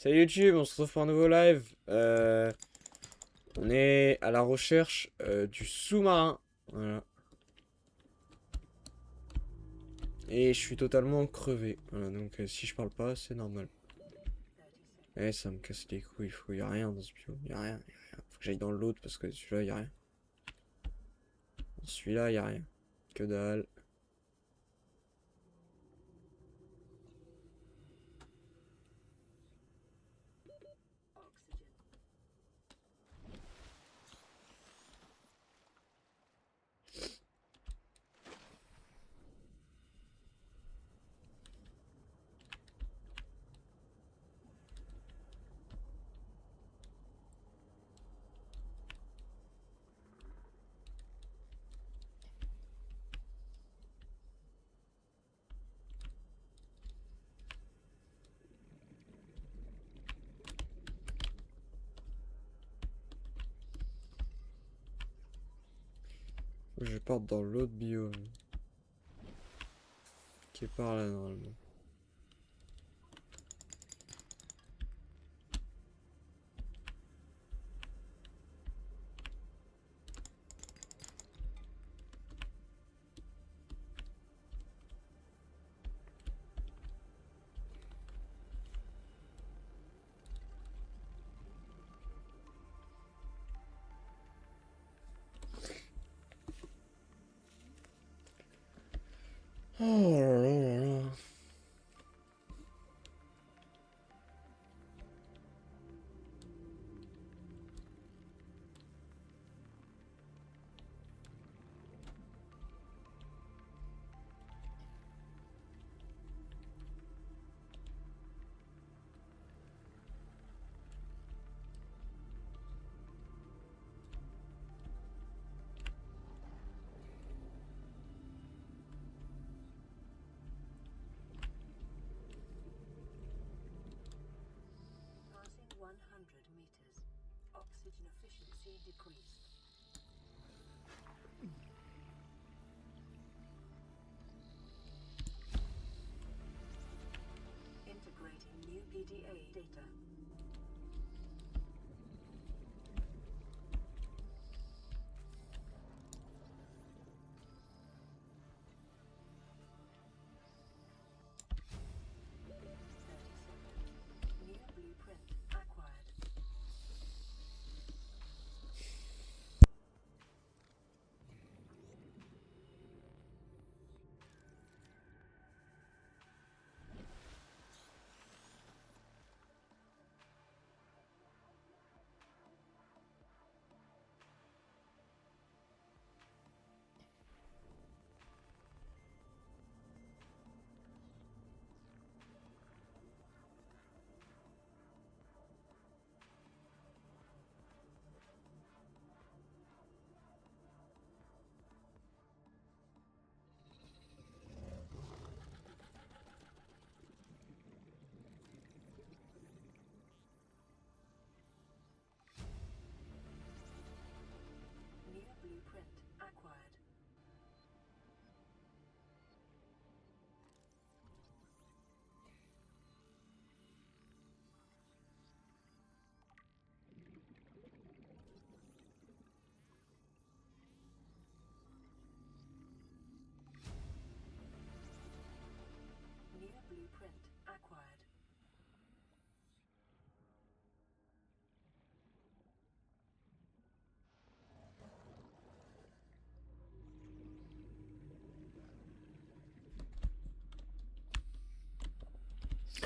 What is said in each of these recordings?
Salut YouTube, on se retrouve pour un nouveau live. On est à la recherche du sous-marin. Voilà. Et je suis totalement crevé. Voilà, donc si je parle pas, c'est normal. Eh, ça me casse les couilles, y a rien dans ce bio. Y a rien. Faut que j'aille dans l'autre parce que celui-là, y a rien. Dans celui-là, y a rien. Que dalle. Faut que je parte dans l'autre biome. Qui est par là normalement. Oh là là là là. Passing 100 meters. Oxygen efficiency decreased. Integrating new PDA data. New blueprint acquired. New blueprint acquired. New blueprint acquired.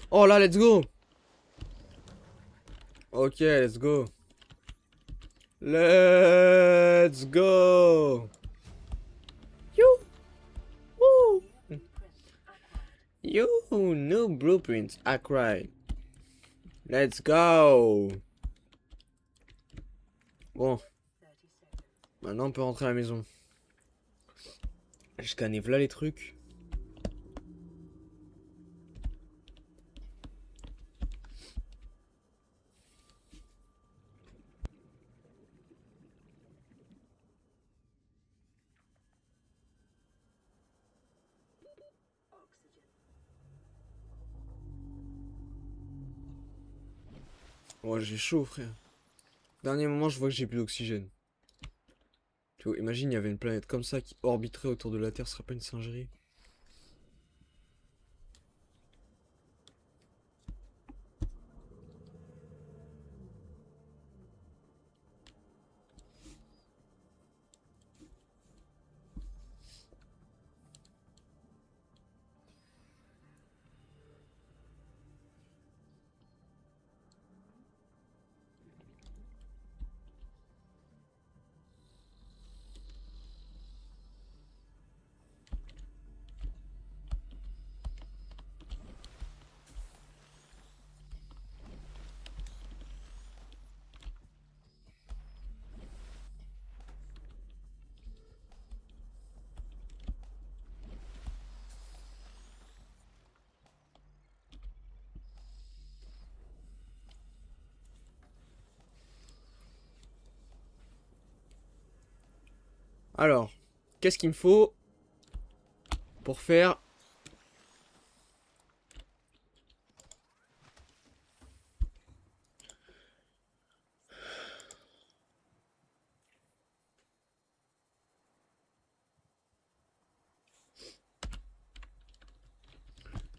Oh là, let's go. Ok, let's go. Let's go. You. Woo. New blueprint acquired. You. New blueprints. I cried. Let's go. Bon, 30 seconds. maintenant on peut rentrer à la maison. Je scanne là les trucs. Oxygen. Oh, j'ai chaud, frère. Dernier moment, je vois que j'ai plus d'oxygène. Tu vois, imagine, il y avait une planète comme ça qui orbiterait autour de la Terre, ce serait pas une singerie. Alors, qu'est-ce qu'il me faut pour faire...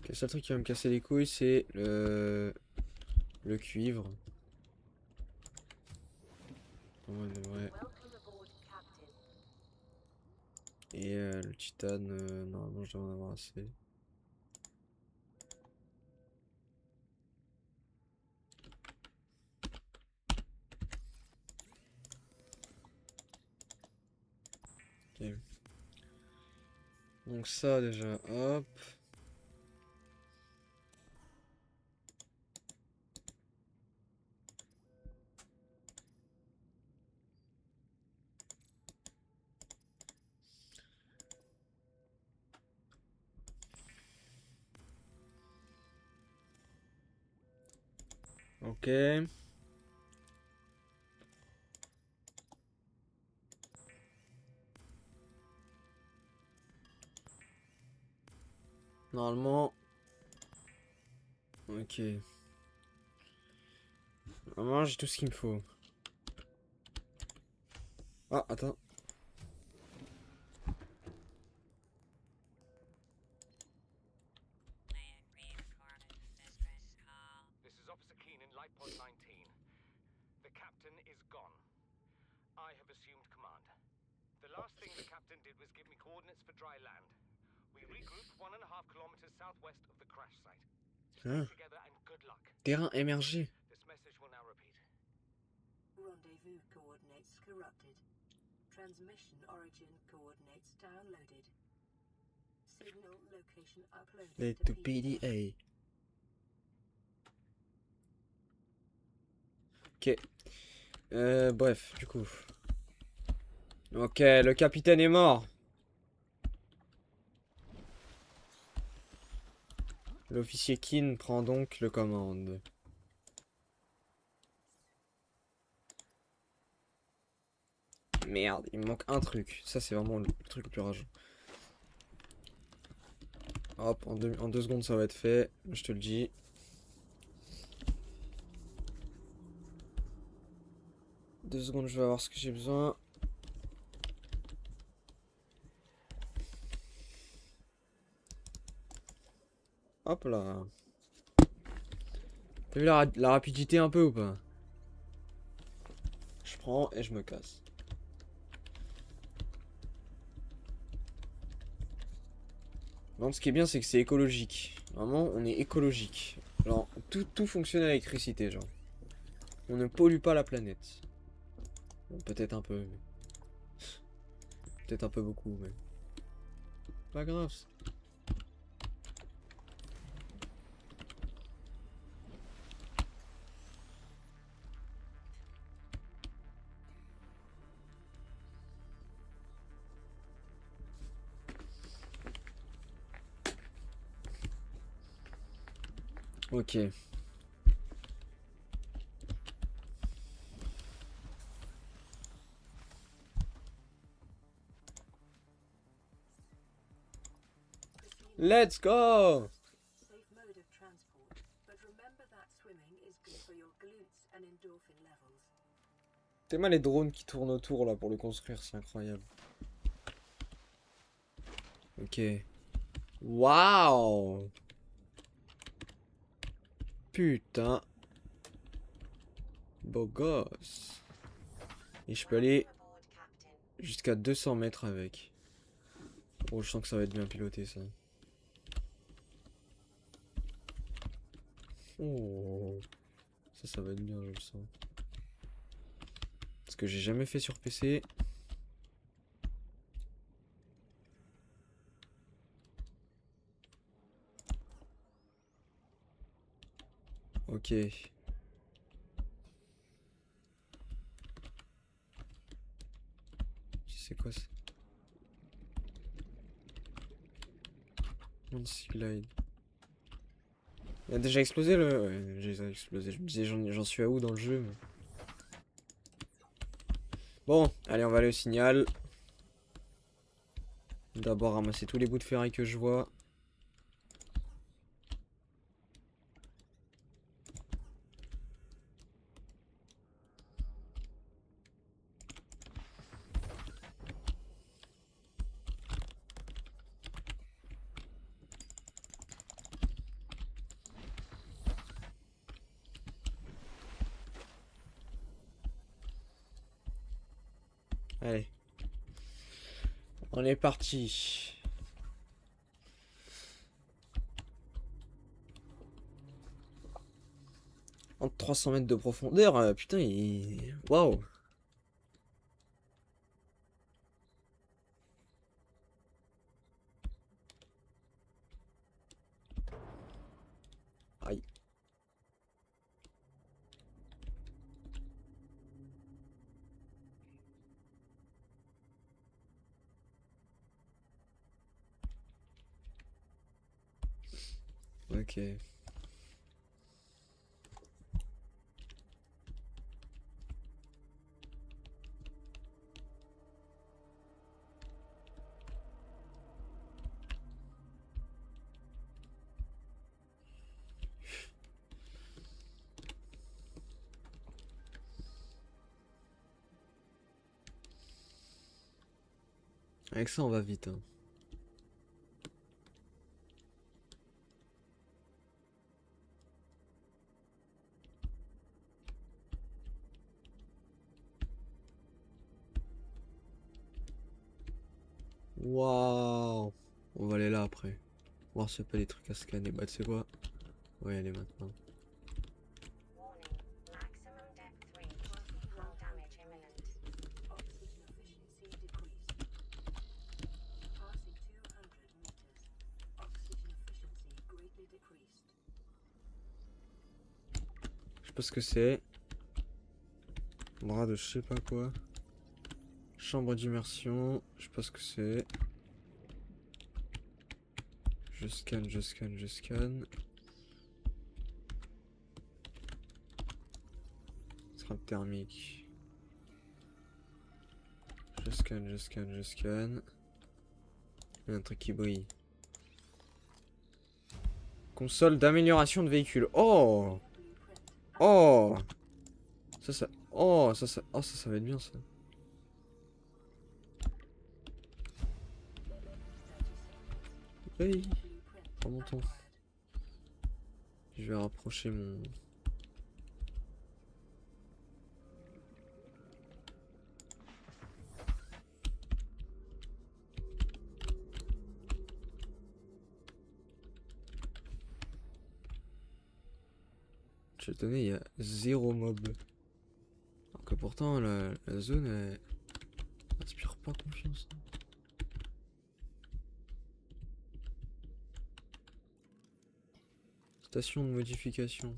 Le seul truc qui va me casser les couilles, c'est le cuivre. Ouais, ouais. Et le titane, normalement je dois en avoir assez. Ok. Donc ça déjà, hop. Ok. Normalement... Ok. Normalement j'ai tout ce qu'il me faut. Ah, attends. This is Officer Keenan, Light Pod 19. The captain is gone. I have assumed command. The last thing the captain did was give me coordinates for dry land. We regroup 1.5 kilometers southwest of the crash site. Stay Ah, together and good luck. terrain émergé. This message will now repeat. Rendezvous coordinates corrupted. Transmission origin coordinates downloaded. Signal location uploaded Les to to PDA. Ok. Bref, du coup. Ok, le capitaine est mort. L'officier Kin prend donc le commande. Merde, il me manque un truc. Ça, c'est vraiment le truc le plus rageant. Hop, en deux secondes, ça va être fait. Je te le dis. Deux secondes, je vais avoir ce que j'ai besoin. Hop là. T'as vu la rapidité un peu ou pas? Je prends et je me casse. Non, ce qui est bien, c'est que c'est écologique. Vraiment, on est écologique. Genre, tout fonctionne à l'électricité, genre. On ne pollue pas la planète. Bon, peut-être un peu, mais... Peut-être un peu beaucoup, mais... Pas grave. Ok. Let's go! safe mode of transport, but remember that swimming is good for your glutes and endorphin levels. C'est mal les drones qui tournent autour là pour le construire, c'est incroyable. Ok. Waouh! Putain. Beau gosse. Et je peux aller jusqu'à 200 mètres avec. Oh, je sens que ça va être bien piloté ça. Oh. Ça va être bien, je le sens. Ce que j'ai jamais fait sur PC. Ok. C'est quoi ça? Nancy Glide. Il a déjà explosé le... Ouais, il a déjà explosé. Je me disais j'en suis à où dans le jeu mais... Bon, allez on va aller au signal. D'abord ramasser tous les bouts de ferraille que je vois. Allez. On est parti. En 300 mètres de profondeur, putain, il... Waouh. Aïe. Ok. Avec ça, on va vite. Hein. Waouh. On va aller là après. Voir s'il n'y a pas des trucs à scanner. Bah, tu sais quoi? On va y aller maintenant. Je sais pas ce que c'est. Bras de je sais pas quoi. Chambre d'immersion. Je sais pas ce que c'est. Je scanne, je scanne, je scanne. Trappe thermique. Je scanne, je scanne, je scanne. Il y a un truc qui brille. Console d'amélioration de véhicule. Oh! Oh! Ça... Oh, ça... Oh, ça va être bien, ça. Oui. Prends mon temps. Je vais rapprocher mon... Je vais te donner, il y a 0 mob. Alors que pourtant, la zone, elle inspire pas confiance. Station de modification.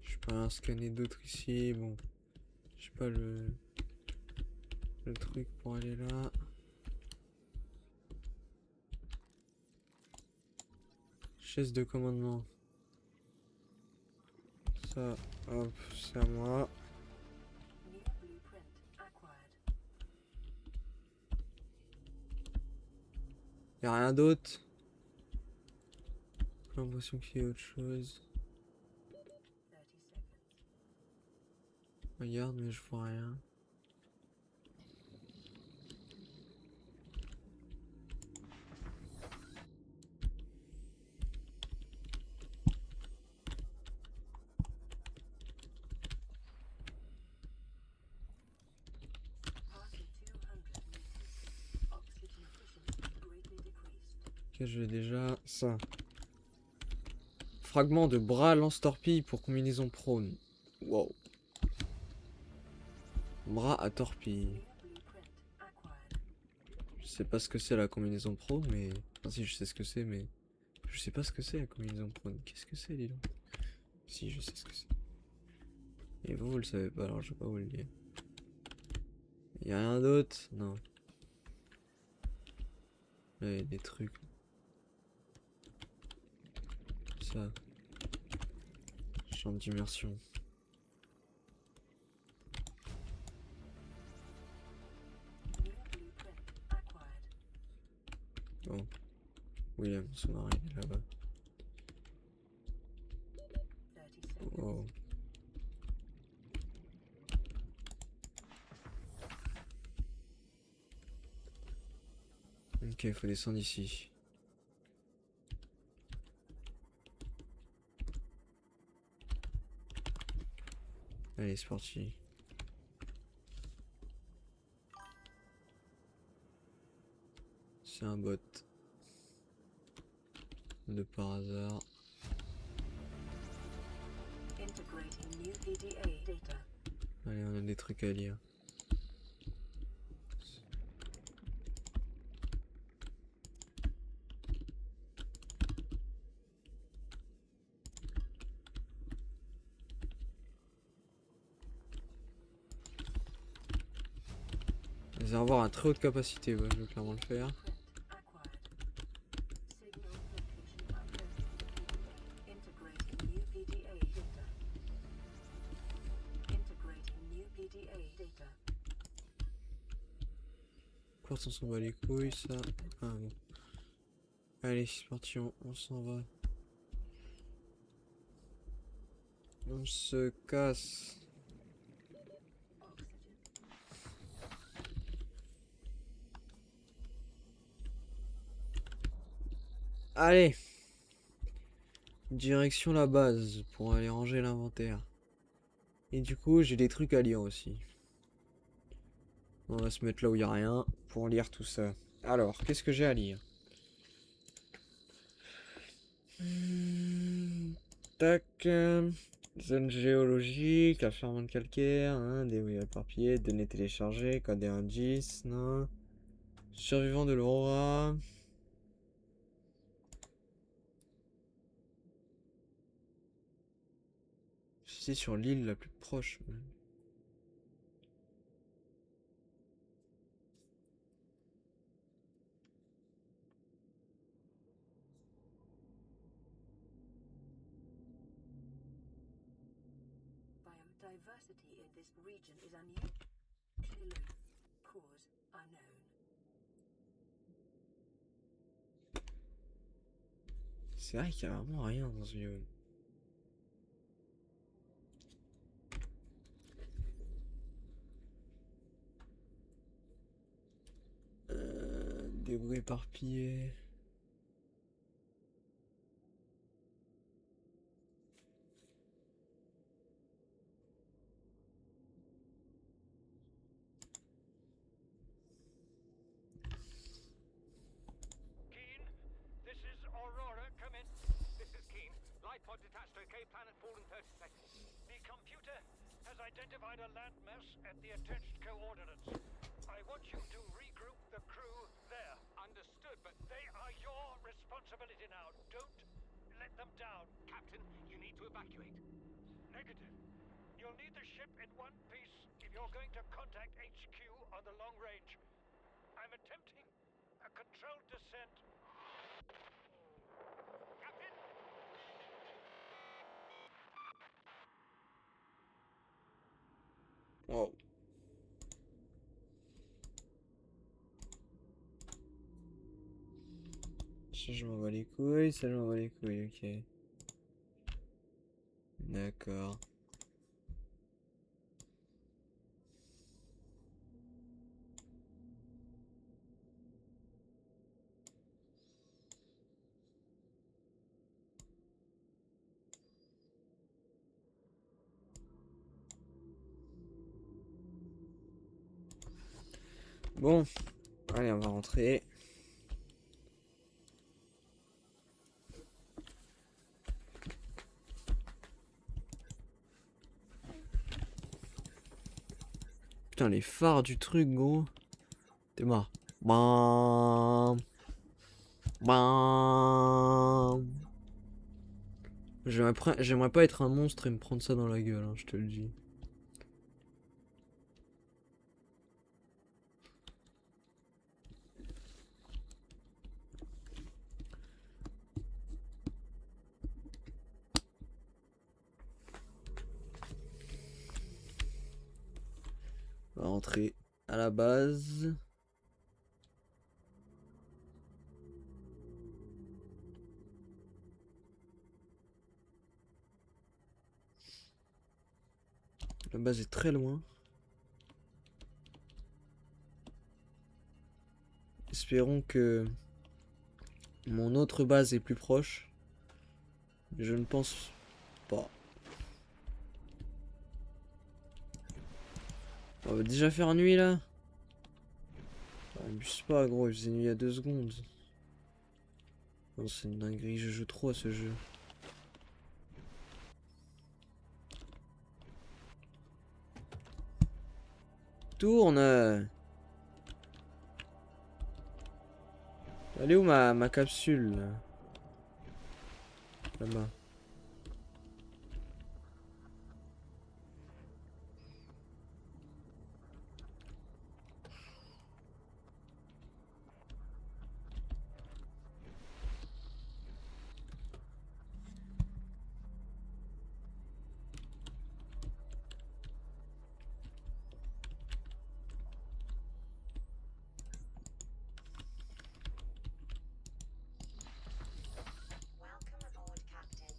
Je peux rien scanner d'autres ici. Bon, j'ai pas le truc pour aller là. Chaise de commandement. Ça, hop, c'est à moi. Y'a rien d'autre? J'ai l'impression qu'il y a autre chose. 30 seconds. Regarde, mais je vois rien. Passing 200 meters. Oxygen efficiency greatly decreased. Ok, j'ai déjà ça. Fragment de bras lance-torpille pour combinaison prone. Wow. Bras à torpille. New blueprint acquired. Je sais pas ce que c'est la combinaison prone, mais... Enfin si, je sais ce que c'est, mais... Je sais pas ce que c'est la combinaison prone. Qu'est-ce que c'est, dis donc? Si, je sais ce que c'est. Et vous le savez pas, alors je vais pas vous le dire. Y'a rien d'autre? Non. Là, y a des trucs. Ça. Champ d'immersion. New blueprint acquired. Bon. William, sous-marin, il est là-bas. 30 seconds. Wow. Ok, faut descendre ici. Allez, c'est parti. C'est un bot. De par hasard. Integrating new PDA data. Allez, on a des trucs à lire. Réservoir à très haute capacité, ouais, je vais clairement le faire. Blueprint acquired. Signal location uploaded to PDA. Integrating new PDA data. Integrating new PDA data. Quartz, on s'en bat les couilles, ça. Ah bon. Allez, c'est parti, on s'en va. On se casse. Oxygen. Allez. Direction la base pour aller ranger l'inventaire. Et du coup, j'ai des trucs à lire aussi. On va se mettre là où il n'y a rien pour lire tout ça. Alors, qu'est-ce que j'ai à lire? Tac. Zone géologique, affairement de calcaire, hein, débris éparpillés, données téléchargées, code et indices, non. Survivant de l'Aurora. C'est sur l'île la plus proche. Biodiversity in this region is unusually low. Cause unknown. C'est vrai qu'il y a vraiment rien dans ce biome. Débris éparpillés. Keen, this is Aurora. Come in. This is Keen. Light pod detached to a cave planet fallen 30 seconds. The computer has identified a landmass at the attached coordinates. I want you to regroup the crew there. Understood, but They are your responsibility now. Don't let them down. Captain, you need to evacuate. Negative. You'll need the ship in one piece if you're going to contact HQ on the long range. I'm attempting a controlled descent. Captain? Wow. Ça, je m'en bats les couilles, ça, je m'en bats les couilles, ok. D'accord. Bon, allez, on va rentrer. Putain, les phares du truc, gros. T'es mort. Bam. Bam. J'aimerais pas être un monstre et me prendre ça dans la gueule, hein, je te le dis. On va rentrer à la base. La base est très loin. Espérons que mon autre base est plus proche. Mais je ne pense pas. On va déjà faire nuit là. Abuse pas gros, il faisait nuit il y a 2 secondes. Non, c'est une dinguerie, je joue trop à ce jeu. Tourne. Elle est où ma capsule là? Là-bas. Welcome aboard, Captain.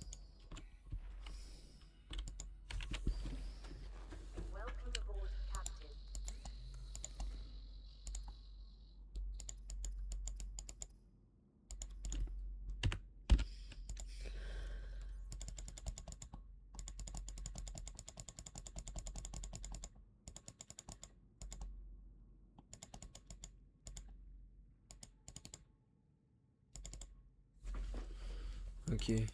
Welcome aboard, Captain. Ok. Et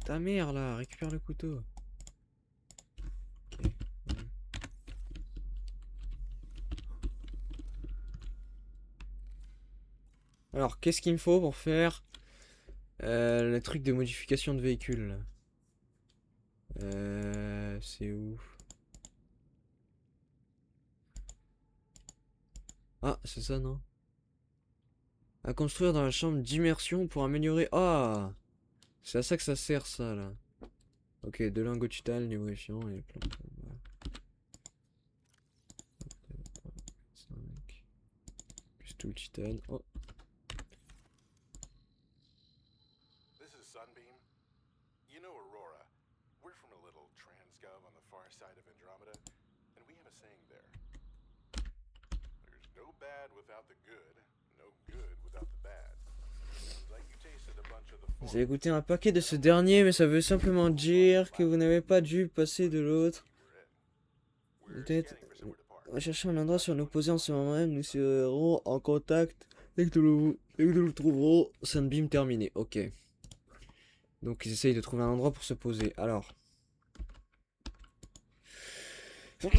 ta mère là, récupère le couteau. Ok. Alors, qu'est-ce qu'il me faut pour faire le truc de modification de véhicule là? C'est où? Ah, c'est ça, non? À construire dans la chambre d'immersion pour améliorer. Ah! C'est à ça que ça sert, ça, là. Ok, de lingots de titane, lubrifiant et plein de... voilà. 5. Plus tout le titane. Oh, This is Sunbeam. You know Aurora. We're from a little transgov on the far side of Andromeda, and we have a saying there. There's no bad without the good, no good without the bad. Sounds like you tasted a bunch of the vous former. avez goûté un paquet de ce dernier, mais ça veut simplement dire que vous n'avez pas dû passer de l'autre. We're Peut-être. scanning for somewhere to park. On va chercher un endroit sur l'opposé en ce moment même. Nous serons en contact dès que nous le trouverons. Sunbeam terminé. Ok. Donc ils essayent de trouver un endroit pour se poser. Alors. Il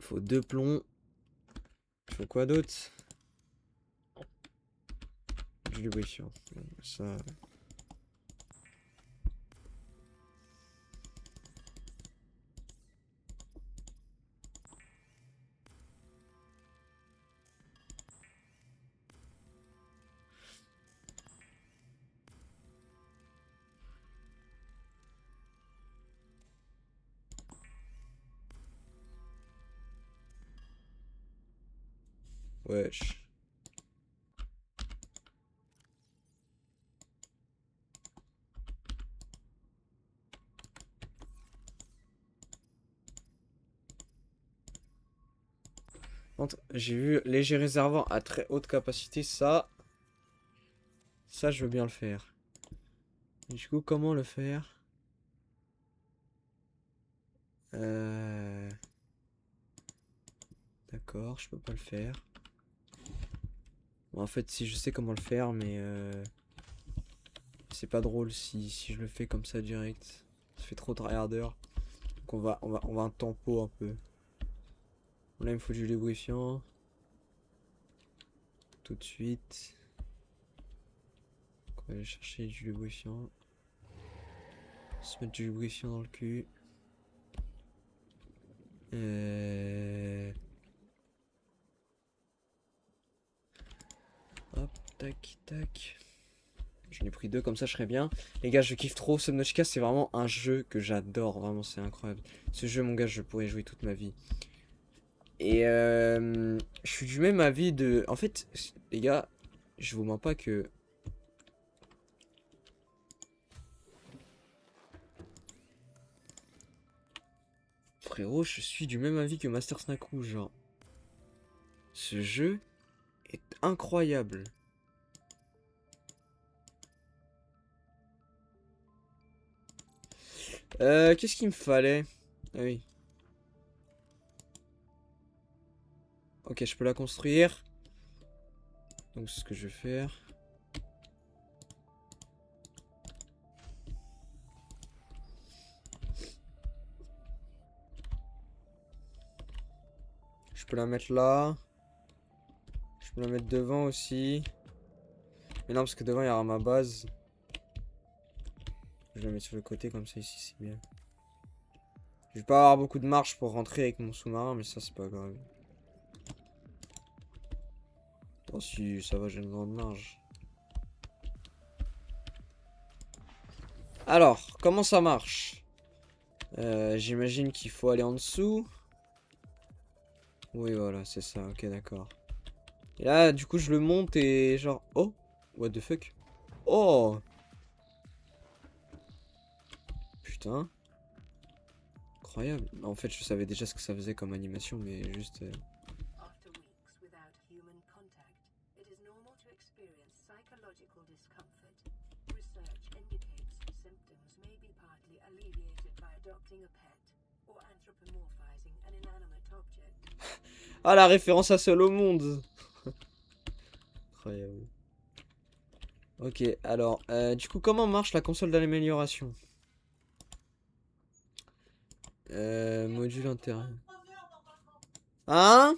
faut 2 plombs. Il faut quoi d'autre? Du lubrifiant. Ça. Wesh. J'ai vu léger réservoir à très haute capacité, ça je veux bien le faire. Du coup, comment le faire? D'accord, je peux pas le faire. Bon, en fait, si je sais comment le faire, mais c'est pas drôle si je le fais comme ça direct. Ça fait trop tryharder. Donc on va un tempo un peu. Là, il me faut du lubrifiant. Tout de suite. On va aller chercher du lubrifiant. Se mettre du lubrifiant dans le cul. Hop, tac, tac. J'en ai pris 2 comme ça, je serais bien. Les gars, je kiffe trop. Subnautica, c'est vraiment un jeu que j'adore. Vraiment, c'est incroyable. Ce jeu, mon gars, je pourrais jouer toute ma vie. Et je suis du même avis de... En fait, les gars, je vous mens pas que... Frérot, je suis du même avis que Master Snaku, genre. Ce jeu est incroyable. Qu'est-ce qu'il me fallait? Ah oui. Ok, je peux la construire. Donc c'est ce que je vais faire. Je peux la mettre là. Je peux la mettre devant aussi. Mais non, parce que devant il y aura ma base. Je vais la mettre sur le côté comme ça ici, c'est bien. Je vais pas avoir beaucoup de marge pour rentrer avec mon sous-marin, mais ça c'est pas grave. Oh si, ça va, j'ai une grande marge. Alors, comment ça marche? J'imagine qu'il faut aller en dessous. Oui, voilà, c'est ça, ok, d'accord. Et là, du coup, je le monte et genre... Oh! What the fuck? Oh! Putain. Incroyable. En fait, je savais déjà ce que ça faisait comme animation, mais juste... After weeks without human contact, it is normal to experience psychological discomfort. Research indicates symptoms may be partly alleviated by adopting a pet or anthropomorphizing an inanimate object. Ah, la référence à Seul au monde! Incroyable. Ok, alors, du coup, comment marche la console d'amélioration? Module intérieur. Hein?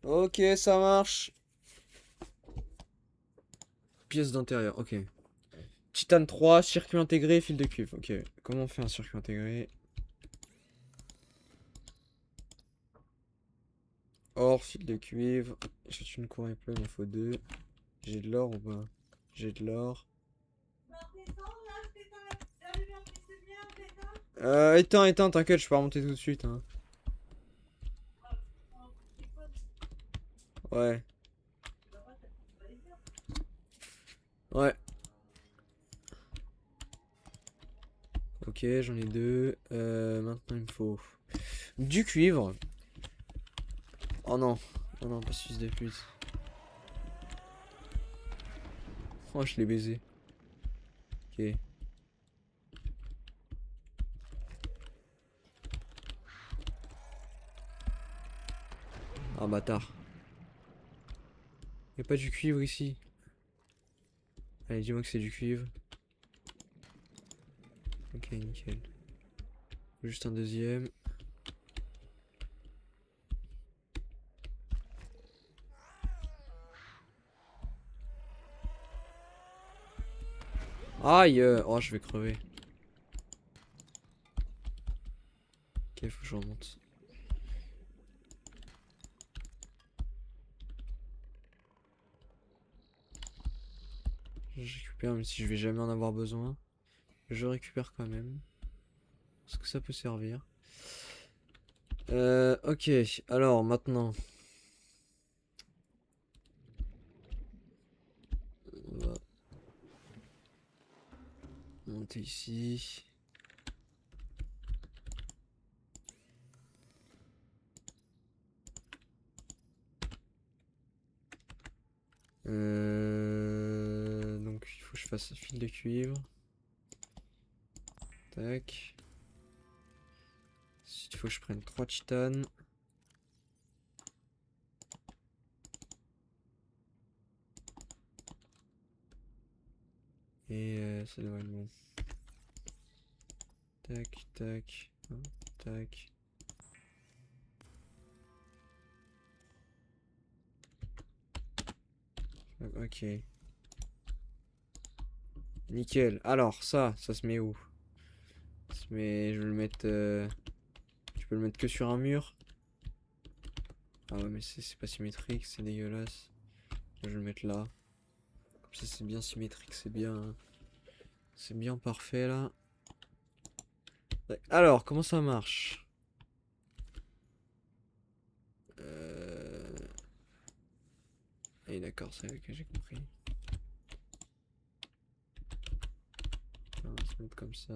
Ok, ça marche. Pièce d'intérieur, ok. Titane 3, circuit intégré, fil de cuivre. Ok, comment on fait un circuit intégré? Or, fil de cuivre. J'ai une cour et plein, il en faut 2. J'ai de l'or ou pas? J'ai de l'or. Éteins, t'inquiète, je peux remonter tout de suite. Hein. Ouais. Ouais. Ok, j'en ai 2. Maintenant, il me faut du cuivre. Oh non. Oh non, pas ce fils de pute. Oh, je l'ai baisé. Ok. Ah, bâtard. Y'a pas du cuivre ici. Allez, dis-moi que c'est du cuivre. Ok, nickel. Juste un deuxième. Aïe! Oh, je vais crever. Ok, faut que je remonte. Je récupère, même si je vais jamais en avoir besoin. Je récupère quand même. Parce que ça peut servir. Ok, alors maintenant. monter ici. Donc il faut que je fasse un fil de cuivre. Tac. Ensuite, il faut que je prenne 3 titanes. Et ça devrait être bon. Tac, tac, hop, tac. Ok. Nickel. Alors, ça se met où? Ça se met... Je vais le mettre... Tu peux le mettre que sur un mur? Ah ouais, mais c'est pas symétrique, c'est dégueulasse. Je vais le mettre là. Comme ça, c'est bien symétrique, c'est bien... C'est bien parfait, là. Alors, comment ça marche? Ah, d'accord, c'est que j'ai compris. On va se mettre comme ça.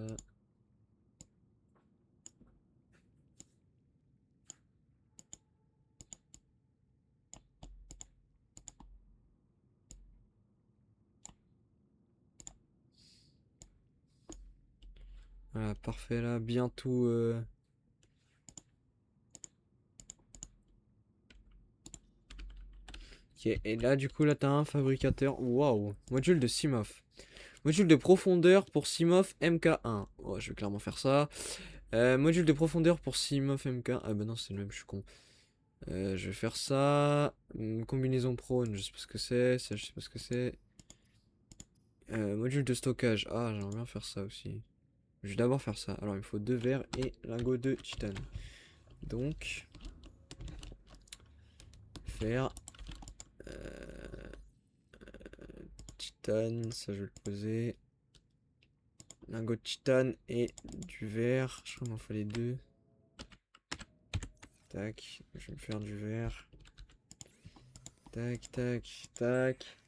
Voilà, parfait là, bientôt. Ok, et là du coup là t'as un fabricateur. Waouh, module de CMOF. Module de profondeur pour CMOF MK1. Oh, je vais clairement faire ça. Module de profondeur pour CMOF MK1. Ah bah non, c'est le même, je suis con. Je vais faire ça. Combinaison prone, je sais pas ce que c'est. Ça, je sais pas ce que c'est. Module de stockage. Ah, j'aimerais bien faire ça aussi. Je vais d'abord faire ça. Alors, il me faut 2 verres et lingot de titane. Donc, faire titane, ça je vais le poser. Lingot de titane et du verre. Je crois qu'il m'en fallait 2. Tac, je vais me faire du verre. Tac, tac, tac.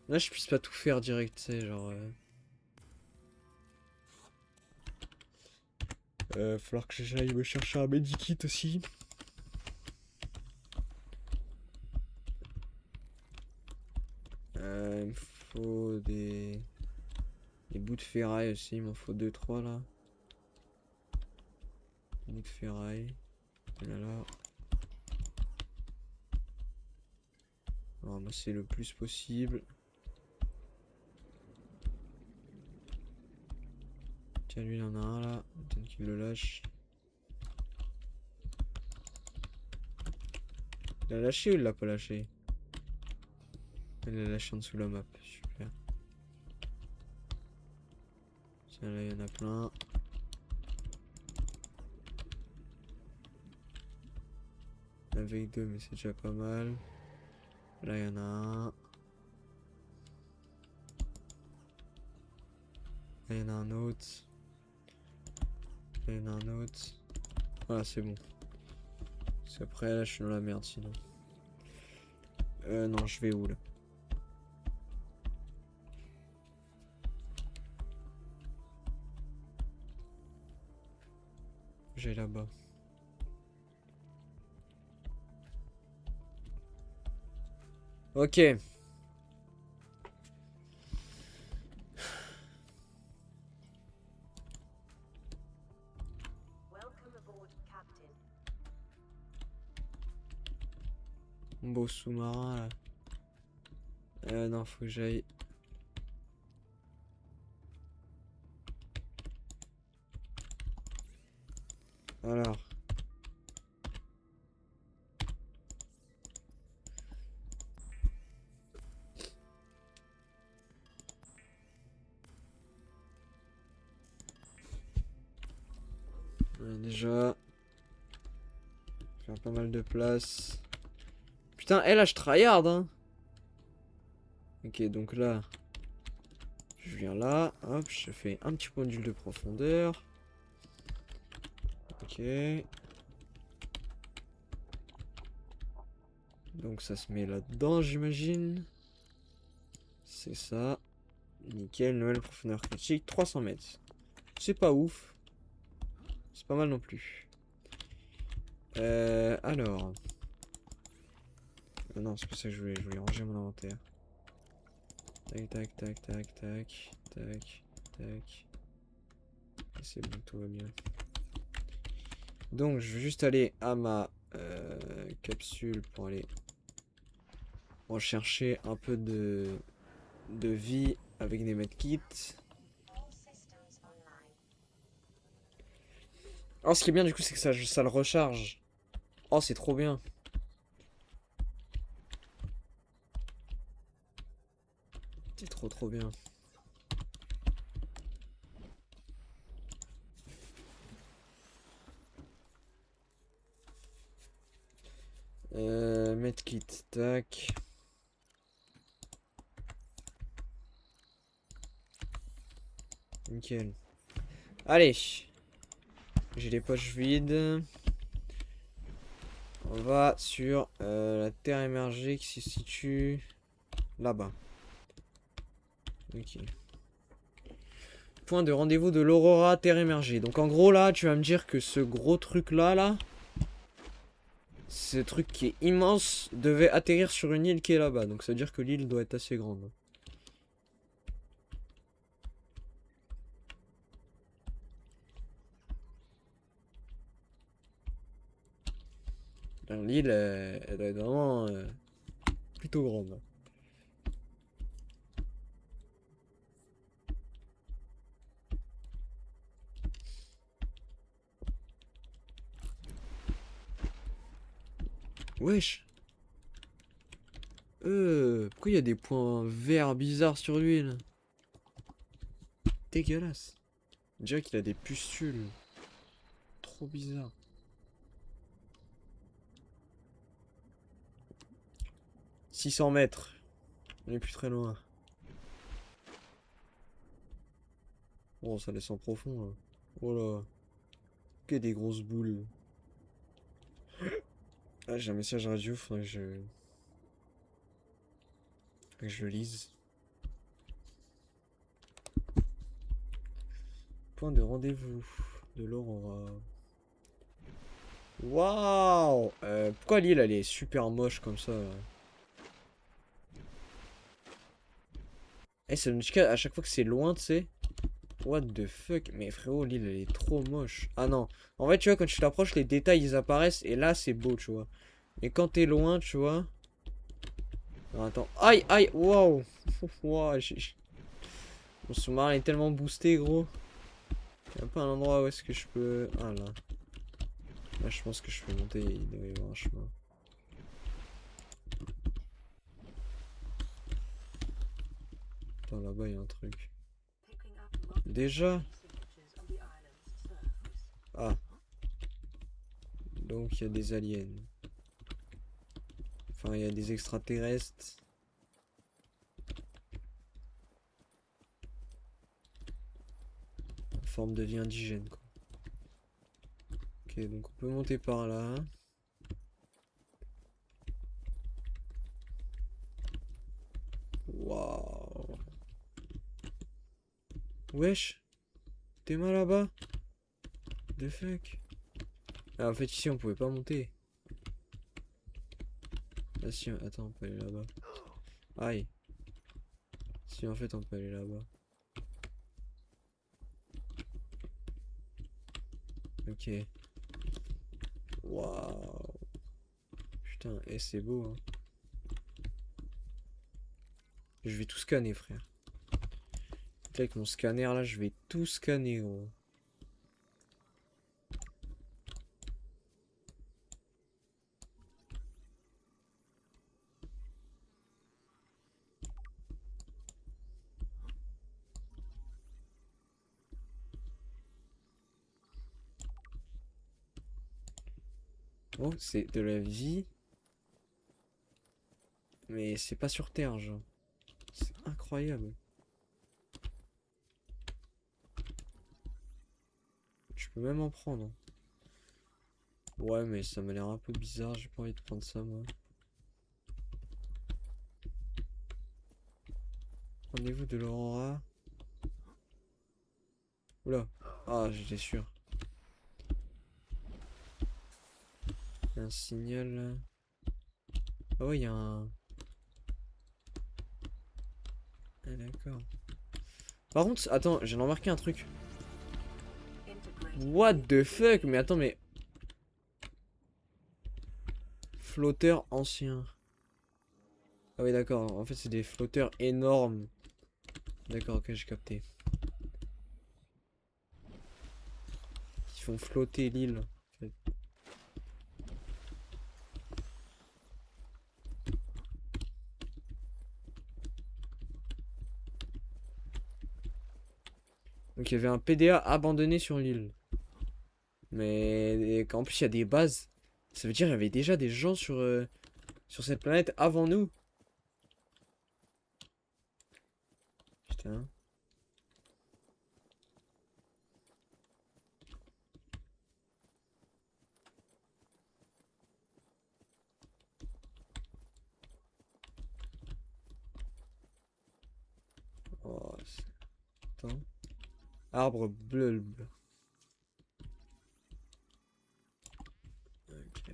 Là, je puisse pas tout faire direct, tu sais, genre. Falloir que j'aille me chercher un medikit aussi. Il me faut des bouts de ferraille aussi, il m'en faut 2-3 là. Des bouts de ferraille. Voilà. On va ramasser le plus possible. Tiens, lui il en a un là. Attends qu'il le lâche. Il l'a lâché ou il l'a pas lâché? Il l'a lâché en dessous de la map. Super. Tiens, là il y en a plein. Avec 2, mais c'est déjà pas mal. Là il y en a un. Là il y en a un autre. Là il y en a un autre. Voilà, c'est bon. Parce qu'après là je suis dans la merde sinon. Non, je vais où là? J'ai là-bas. Ok. Welcome aboard, Captain. Mon beau sous-marin là. Non, faut que j'aille. Alors. Ouais, déjà. Faire pas mal de place. Putain, là je tryhard hein. Ok, donc là. Je viens là. Hop, je fais un petit module de profondeur. Ok. Donc ça se met là-dedans, j'imagine. C'est ça. Nickel, nouvelle profondeur critique, 300 mètres. C'est pas ouf. C'est pas mal non plus. Alors. Non, c'est pas ça que je voulais ranger mon inventaire. Tac, tac, tac, tac, tac, tac, tac. C'est bon, tout va bien. Donc, je vais juste aller à ma capsule pour aller rechercher un peu de vie avec des medkits. Oh, ce qui est bien du coup, c'est que ça le recharge. Oh, c'est trop bien. C'est trop bien. Medkit, tac. Nickel. Allez. J'ai les poches vides. On va sur la terre émergée qui se situe là-bas. Ok. Point de rendez-vous de l'Aurora, terre émergée. Donc en gros là, tu vas me dire que ce gros truc là, ce truc qui est immense, devait atterrir sur une île qui est là-bas. Donc ça veut dire que l'île doit être assez grande. L'île, elle doit être vraiment plutôt grande. Wesh. Pourquoi il y a des points verts bizarres sur l'huile? Dégueulasse. On dirait qu'il a des pustules. Trop bizarre. « 600 mètres. On est plus très loin. Oh, ça descend profond là. Oh là. Que des grosses boules. Ah, j'ai un message radio, faudrait que je le lise. Point de rendez-vous de l'Aurora. Waouh! Pourquoi l'île elle est super moche comme ça là? Eh, ça me dit à chaque fois que c'est loin, tu sais. What the fuck? Mais frérot, l'île elle est trop moche. Ah non. En fait, tu vois, quand tu t'approches, les détails ils apparaissent et là c'est beau, tu vois. Mais quand t'es loin, tu vois. Non, attends. Aïe, aïe, waouh! Wow, mon sous-marin est tellement boosté, gros. Il y a pas un endroit où est-ce que je peux. Ah là. Là, je pense que je peux monter. Il doit y avoir un chemin. Attends, là-bas, il y a un truc. Déjà? Ah. Donc, il y a des aliens. Enfin, il y a des extraterrestres. En forme de vie indigène, quoi. Ok, donc on peut monter par là. Waouh. Wesh. T'es mal là-bas? The fuck? Ah, en fait, ici, on pouvait pas monter. Ah si, attends, on peut aller là-bas. Aïe. Si, en fait, on peut aller là-bas. Ok. Waouh. Putain, et c'est beau, hein. Je vais tout scanner, frère. Avec mon scanner, là, je vais tout scanner, gros. Oh, c'est de la vie. Mais c'est pas sur Terre, genre. C'est incroyable. Je peux même en prendre. Ouais, mais ça m'a l'air un peu bizarre. J'ai pas envie de prendre ça, moi. Rendez-vous de l'Aurora. Oula. Ah, j'étais sûr. Il y a un signal là. Ah ouais, il y a un... Ah d'accord. Par contre, attends, j'ai remarqué un truc. Integrating What new the fuck? PDA. Mais attends, mais... Flotteur ancien. Ah oui, d'accord. En fait, c'est des flotteurs énormes. D'accord, ok, j'ai capté. Qui font flotter l'île. En fait. Donc il y avait un PDA abandonné sur l'île. Mais en plus il y a des bases. Ça veut dire qu'il y avait déjà des gens sur cette planète avant nous. Putain. Oh, attends. Arbre bulbe. Ok.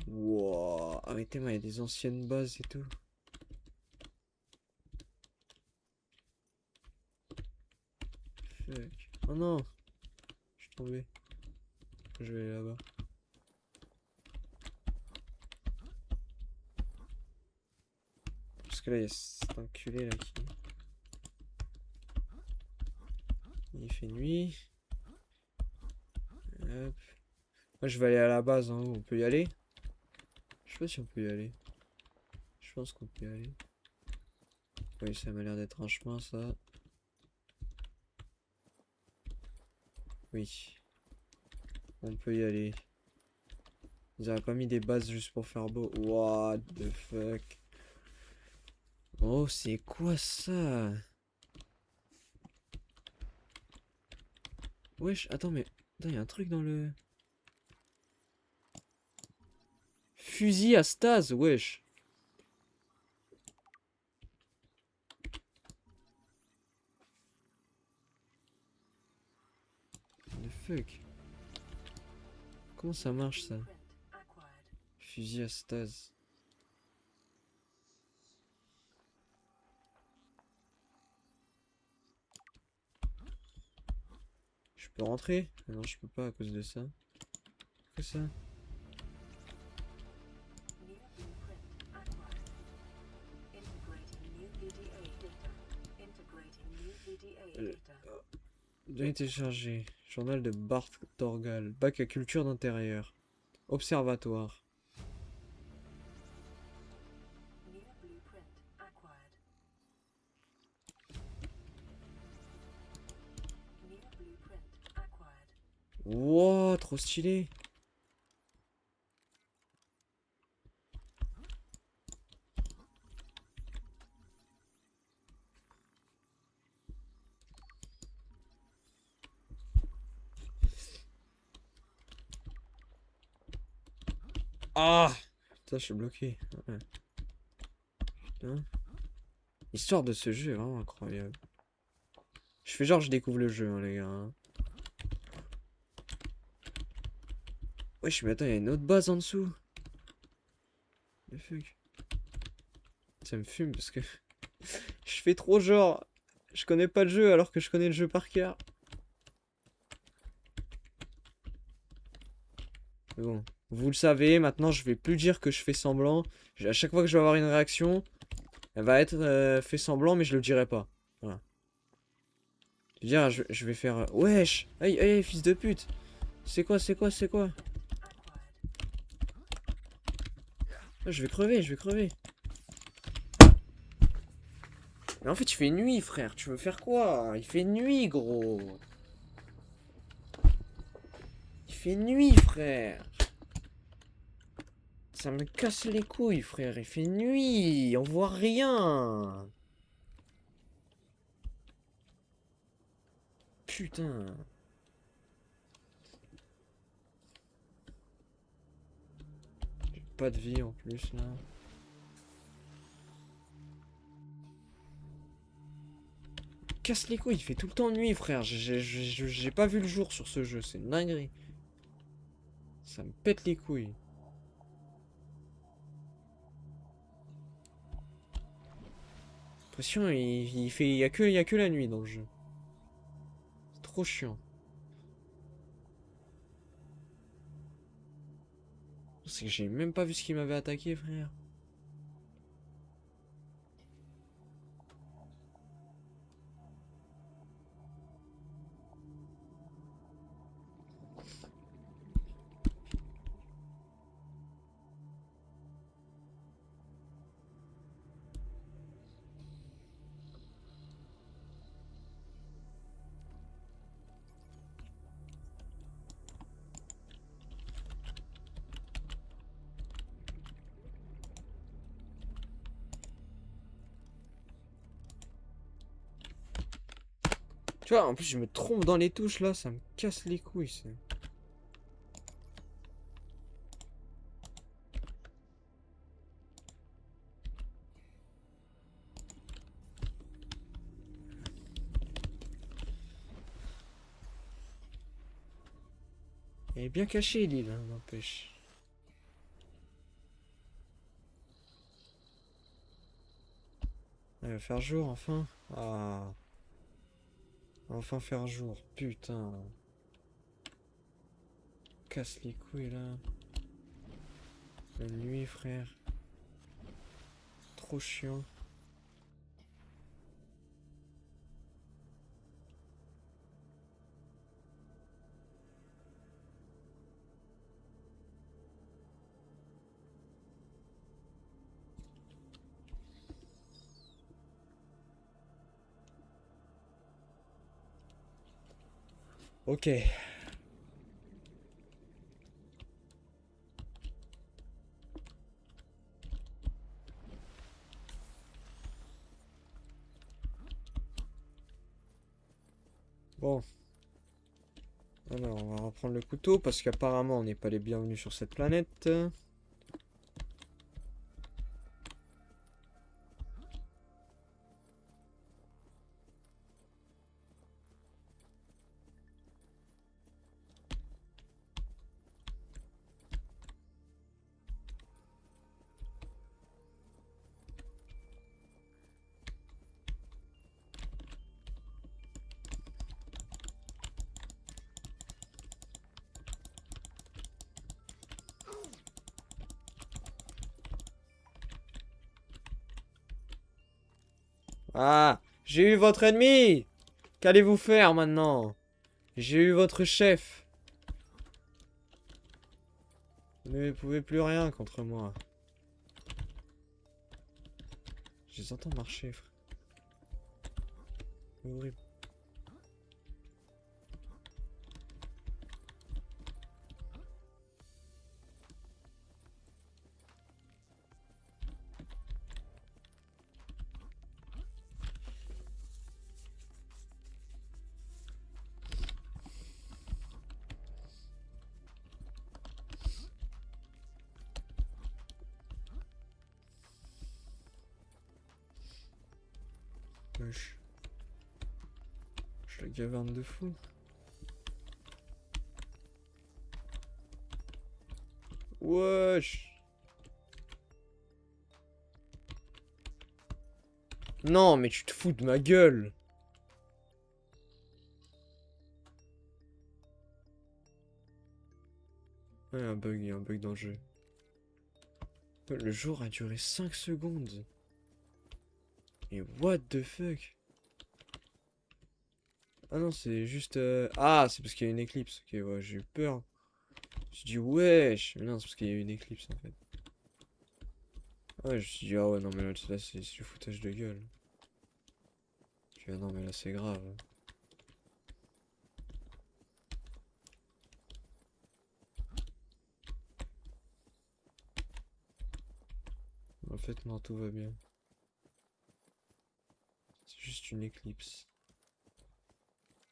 Wow. Arrêtez-moi, il y a des anciennes bases et tout. Fuck. Oh non. Je suis tombé. Je vais aller là-bas. Parce que là, il y a cet enculé là qui... Il fait nuit. Hop. Moi, je vais aller à la base, hein. On peut y aller? Je sais pas si on peut y aller. Je pense qu'on peut y aller. Oui, ça m'a l'air d'être un chemin, ça. Oui. On peut y aller. Ils auraient pas mis des bases juste pour faire beau. What the fuck? Oh, c'est quoi ça? Wesh, attends, mais... Attends, il y a un truc dans le... Fusil à stase, wesh. What the fuck? Comment ça marche, ça? Blueprint acquired. Fusil à stase. Je peux rentrer? Ah non, je peux pas à cause de ça. Que ça? New blueprint acquired. Integrating new PDA data. Integrating new PDA Euh, data. Données téléchargées. Journal de Bart Torgal. Bac à culture d'intérieur. Observatoire. New blueprint acquired. New blueprint acquired. Wow, trop stylé. Ah! Putain, je suis bloqué. Ouais. Putain. L'histoire de ce jeu est vraiment incroyable. Je fais genre je découvre le jeu, hein, les gars. Hein. Wesh, mais attends, il y a une autre base en dessous. The fuck. Ça me fume parce que je fais trop genre. Je connais pas le jeu alors que je connais le jeu par cœur. Mais bon, vous le savez, maintenant je vais plus dire que je fais semblant. À chaque fois que je vais avoir une réaction, elle va être fait semblant, mais je le dirai pas. Voilà. Je veux dire, je vais faire. Wesh! Aïe, aïe, fils de pute! C'est quoi, c'est quoi, c'est quoi? Acquired. Ah, je vais crever, je vais crever. Mais en fait, il fait nuit, frère. Tu veux faire quoi? Il fait nuit, gros. Il fait nuit, frère. Ça me casse les couilles, frère. Il fait nuit. On voit rien. Putain. J'ai pas de vie en plus, là. casse les couilles, il fait tout le temps nuit, frère. J'ai pas vu le jour sur ce jeu, c'est une dinguerie. Ça me pète les couilles. L'impression, il y a que la nuit dans le jeu. C'est trop chiant. C'est que j'ai même pas vu ce qu'il m'avait attaqué, frère. Tu vois, en plus, je me trompe dans les touches là, ça me casse les couilles. Ça. Elle est bien cachée, l'île, hein, n'empêche. Elle va faire jour, enfin. Ah. Enfin faire jour, putain. Casse les couilles, là. La nuit, frère. Trop chiant. Ok. Bon. Alors, on va reprendre le couteau parce qu'apparemment on n'est pas les bienvenus sur cette planète. Ah, j'ai eu votre ennemi. Qu'allez-vous faire maintenant? J'ai eu votre chef. Vous ne pouvez plus rien contre moi. Je les entends marcher, frère. C'est horrible. Wesh. Je la gaverne de fou. Wesh. Non, mais tu te fous de ma gueule. Ouais, il y a un bug dans le jeu. Le jour a duré 5 secondes. Et what the fuck? Ah non, c'est juste... Ah, c'est parce qu'il y a une éclipse. Ok, ouais, j'ai eu peur. J'ai dit wesh. Mais non, c'est parce qu'il y a une éclipse en fait. Ouais, je me suis dit, ah ouais, non, mais là, c'est du foutage de gueule. Je dis, ah non, mais là, c'est grave. En fait, non, tout va bien. C'est juste une éclipse.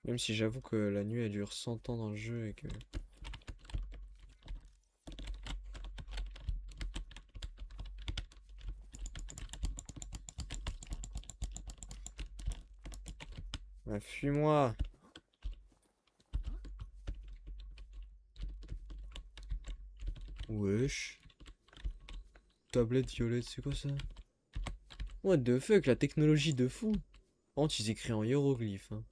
Même si j'avoue que la nuit, elle dure 100 ans dans le jeu et que... Ah, fuis-moi. Wesh. Tablette violette, c'est quoi ça? What the fuck, la technologie de fou. Oh, ils écrivent en hiéroglyphes. Hein.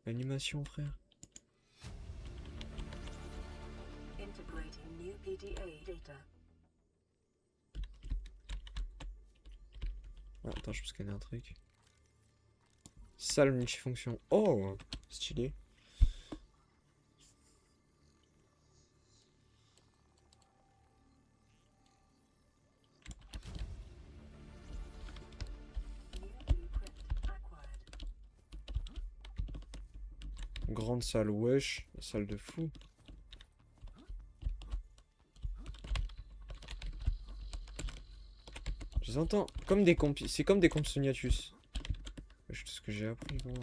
Animation, frère. Integrating new PDA data. Ah, attends, je peux scanner un truc. Salle multifonction. Oh, stylé. New blueprint acquired. Grande salle, wesh. Salle de fou. Je les entends comme des compis. C'est comme des compsognathus. Wesh, tout ce que j'ai appris, gros.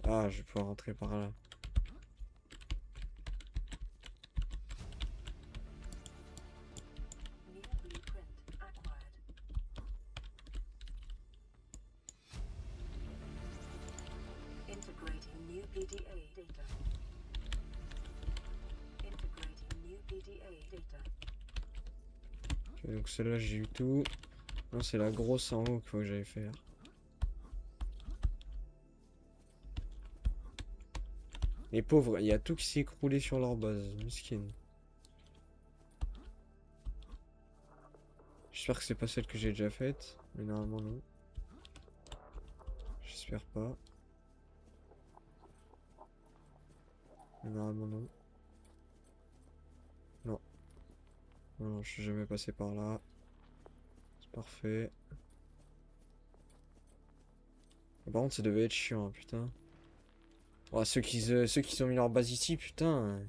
Ah, je vais pouvoir rentrer par là. New blueprint acquired. Integrating new PDA data. Integrating new PDA data. Ok, donc celle-là, j'ai eu tout. Non, c'est la grosse en haut qu'il faut que j'aille faire. Les pauvres, il y a tout qui s'est écroulé sur leur base. Miskin. J'espère que c'est pas celle que j'ai déjà faite. Mais normalement, non. J'espère pas. Mais normalement, non. Non. Non, non, je suis jamais passé par là. C'est parfait. Par contre, ça devait être chiant, hein, putain. Oh, ceux qui ont mis leur base ici, putain.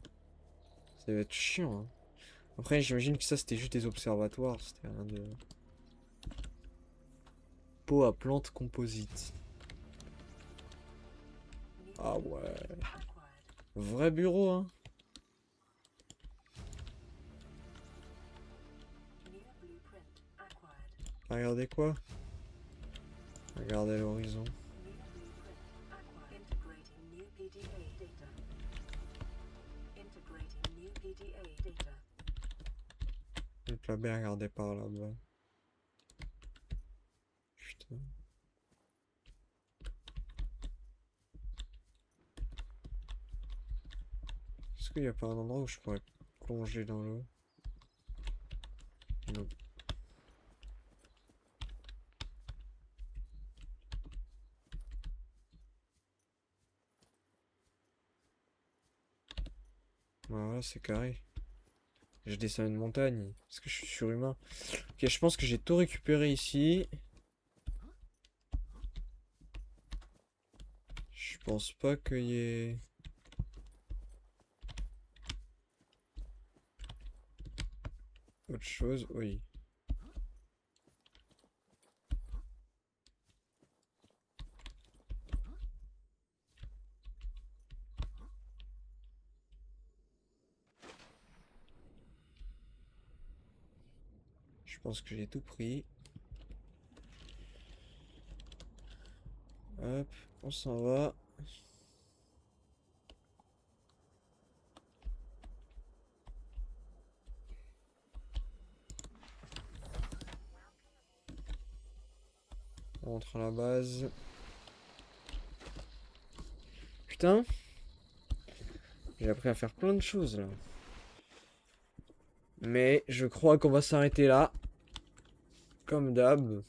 Ça devait être chiant. Hein. Après, j'imagine que ça, c'était juste des observatoires. C'était rien de... Pot à plantes composites. New Ah ouais. acquired. Vrai bureau, hein. New blueprint acquired. Regardez quoi? Regardez l'horizon. New blueprint acquired. Integrating new PDA data. Integrating new PDA data. Donc la baie, regardez par là-bas. Putain. Est-ce qu'il n'y a pas un endroit où je pourrais plonger dans l'eau? Non. Voilà, c'est carré. Je descends une montagne. Est-ce que je suis surhumain? Ok, je pense que j'ai tout récupéré ici. Je pense pas qu'il y ait... autre chose. Oui. Je pense que j'ai tout pris. Hop, on s'en va. On rentre à la base. Putain. J'ai appris à faire plein de choses là. Mais je crois qu'on va s'arrêter là. Comme d'hab.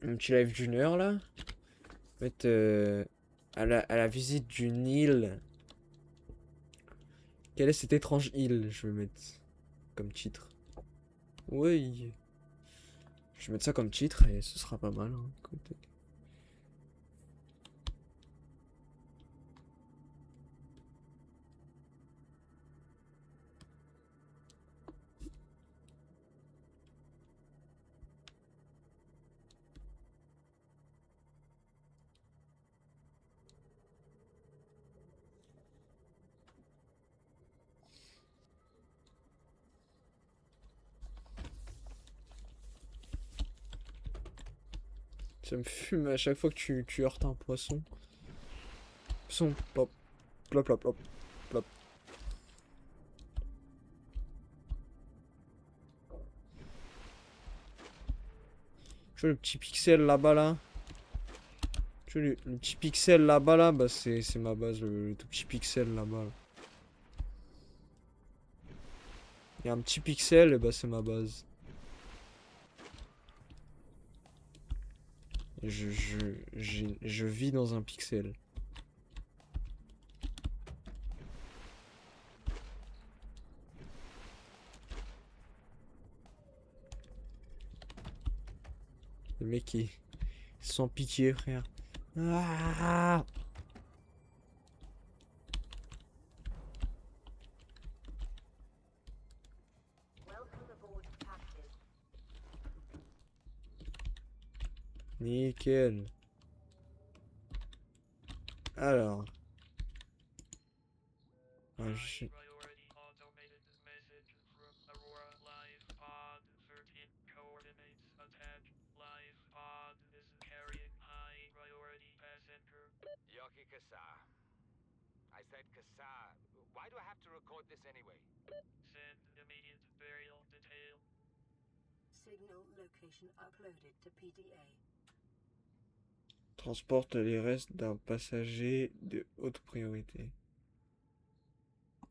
Un petit live d'une heure là. En fait, à la visite d'une île. Quelle est cette étrange île? Je vais mettre comme titre. Oui. Je vais mettre ça comme titre et ce sera pas mal. Hein, écoutez. Ça me fume à chaque fois que tu heurtes un poisson. Poisson, plop, plop, plop, plop, plop. Tu vois le petit pixel là-bas là? Tu vois le petit pixel là-bas là? Bah c'est ma base, le tout petit pixel là-bas. Là. Il y a un petit pixel, et bah c'est ma base. Je vis dans un pixel. Le mec qui sans pitié, frère. Ah! Nickel. Alors. Ah, je- Priority automated message from Aurora live pod 13 coordinates attached. Live pod is carrying high priority passenger. Yoki Kasa. I said Kasa. Why do I have to record this anyway? Send immediate burial detail. Signal location uploaded to PDA. Transporte les restes d'un passager de haute priorité.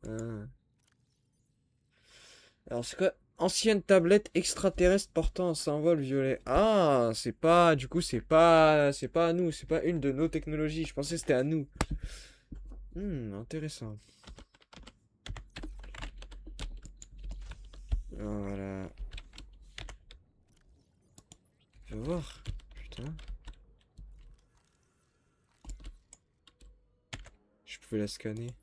Ah. Alors c'est quoi? Ancienne tablette extraterrestre portant un symbole violet. Ah, c'est pas, du coup c'est pas à nous, c'est pas une de nos technologies. Je pensais que c'était à nous. Intéressant. Voilà. Je vais voir. Putain. Je pouvais la scanner.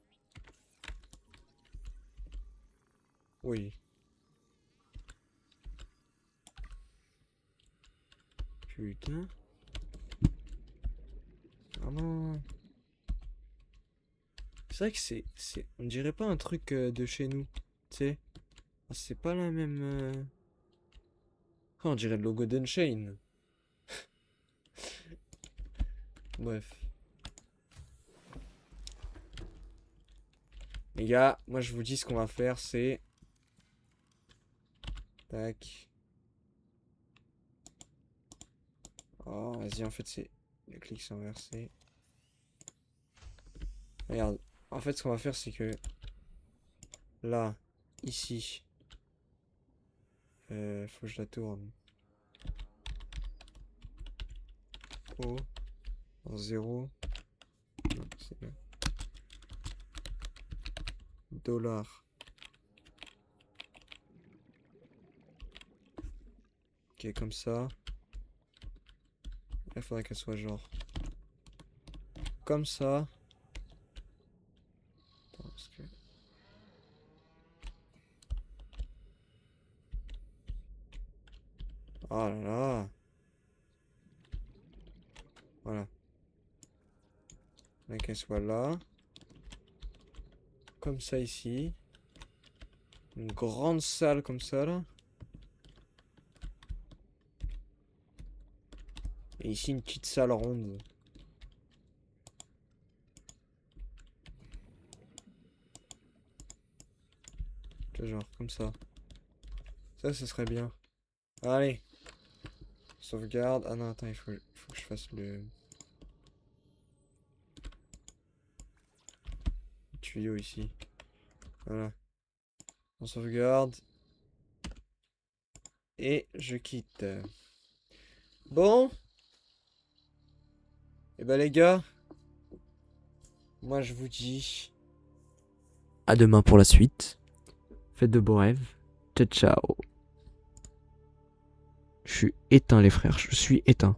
Oui. Putain. Ah non. C'est vrai que on dirait pas un truc de chez nous. Tu sais. Ah, c'est pas la même. Ah, on dirait le logo d'Unchained. Bref. Les gars, moi je vous dis ce qu'on va faire, c'est... Tac. Oh, vas-y, en fait, c'est... Le clic s'est inversé. Regarde. En fait, ce qu'on va faire, c'est que... Là, ici... faut que je la tourne. Oh. En 0. Non, c'est là. Dollar. Ok, comme ça. Il faudrait qu'elle soit genre... Comme ça. Attends, parce que... Oh là là. Voilà. Faudrait qu'elle soit là. Comme ça ici. Une grande salle comme ça là. Et ici une petite salle ronde. Tu vois, genre comme ça. Ça serait bien. Allez. Sauvegarde. Ah non, attends, il faut que je fasse le tuyau ici. Voilà. On sauvegarde. Et je quitte. Bon. Et bah les gars. Moi je vous dis. À demain pour la suite. Faites de beaux rêves. Ciao ciao. Je suis éteint les frères. Je suis éteint.